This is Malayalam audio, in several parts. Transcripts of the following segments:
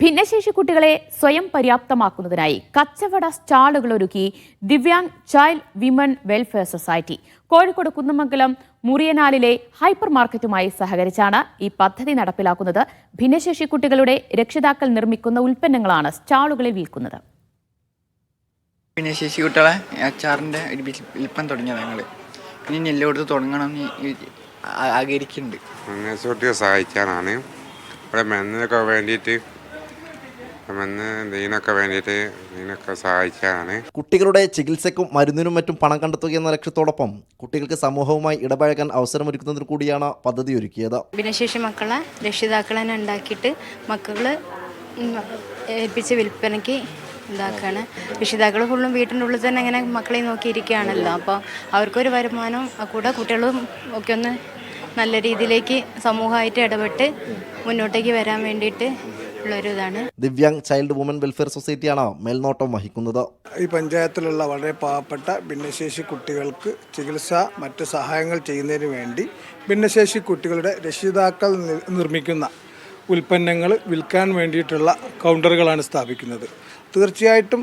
ഭിന്നശേഷി കുട്ടികളെ സ്വയം പര്യാപ്തമാക്കുന്നതിനായി കച്ചവട സ്റ്റാളുകൾ ഒരുക്കി Divyang child women welfare society. Kozhikode Kunnamangalam മുറിയനാലിലെ ഹൈപ്പർ മാർക്കറ്റുമായി സഹകരിച്ചാണ് ഈ പദ്ധതി നടപ്പിലാക്കുന്നത്. ഭിന്നശേഷി കുട്ടികളുടെ രക്ഷിതാക്കൾ നിർമ്മിക്കുന്ന ഉൽപ്പന്നങ്ങളാണ് സ്റ്റാളുകളിൽ വിൽക്കുന്നത്. ഭിന്നശേഷി കുട്ടികളെ അച്ചാറിൻ്റെ ഒരു വിൽപ്പന തുടങ്ങിയത് ഞങ്ങൾ ഇനി എല്ലായിടത്തും തുടങ്ങണം ആഗ്രഹിക്കുന്നുണ്ട്. ഭിന്നശേഷിയെ സഹായിക്കാനാണ് ഇവിടെ മരുന്നിനൊക്കെ വേണ്ടിയിട്ട് ഇതിനൊക്കെ സഹായിക്കാനാണ്. കുട്ടികളുടെ ചികിത്സയ്ക്കും മരുന്നിനും മറ്റും പണം കണ്ടെത്തുക എന്ന ലക്ഷ്യത്തോടൊപ്പം കുട്ടികൾക്ക് സമൂഹവുമായി ഇടപഴകാൻ അവസരമൊരുക്കുന്നതിന് കൂടിയാണ് പദ്ധതി ഒരുക്കിയത്. ഭിന്നശേഷി മക്കളെ രക്ഷിതാക്കളെ ഉണ്ടാക്കിയിട്ട് മക്കള് ഏൽപ്പിച്ച് വിൽപ്പനയ്ക്ക് ഉണ്ടാക്കുകയാണ്. രക്ഷിതാക്കൾ ഫുള്ളും വീട്ടിൻ്റെ ഉള്ളിൽ തന്നെ അങ്ങനെ മക്കളെ നോക്കിയിരിക്കുകയാണല്ലോ. അപ്പോൾ അവർക്കൊരു വരുമാനം കൂടെ കുട്ടികളും ഒക്കെ ഒന്ന് നല്ല രീതിയിലേക്ക് സമൂഹമായിട്ട് ഇടപെട്ട് മുന്നോട്ടേക്ക് വരാൻ വേണ്ടിയിട്ട് ഉള്ളൊരിതാണ്. ദിവ്യാങ് ചൈൽഡ് വുമൻ വെൽഫെയർ സൊസൈറ്റിയാണ് മേൽനോട്ടം വഹിക്കുന്നത്. ഈ പഞ്ചായത്തിലുള്ള വളരെ പാവപ്പെട്ട ഭിന്നശേഷി കുട്ടികൾക്ക് ചികിത്സ മറ്റ് സഹായങ്ങൾ ചെയ്യുന്നതിന് വേണ്ടി ഭിന്നശേഷി കുട്ടികളുടെ രക്ഷിതാക്കൾ നിർമ്മിക്കുന്ന ഉൽപ്പന്നങ്ങൾ വിൽക്കാൻ വേണ്ടിയിട്ടുള്ള കൗണ്ടറുകളാണ് സ്ഥാപിക്കുന്നത്. തീർച്ചയായിട്ടും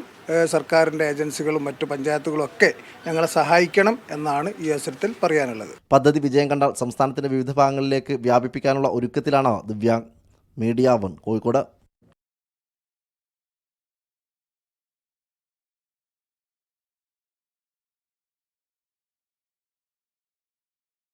സർക്കാരിൻ്റെ ഏജൻസികളും മറ്റു പഞ്ചായത്തുകളും ഒക്കെ ഞങ്ങളെ സഹായിക്കണം എന്നാണ് ഈ അവസരത്തിൽ പറയാനുള്ളത്. പദ്ധതി വിജയം കണ്ടാൽ സംസ്ഥാനത്തിന്റെ വിവിധ ഭാഗങ്ങളിലേക്ക് വ്യാപിപ്പിക്കാനുള്ള ഒരുക്കത്തിലാണ് ദിവ്യാങ്. മീഡിയ 1 കോഴിക്കോട്.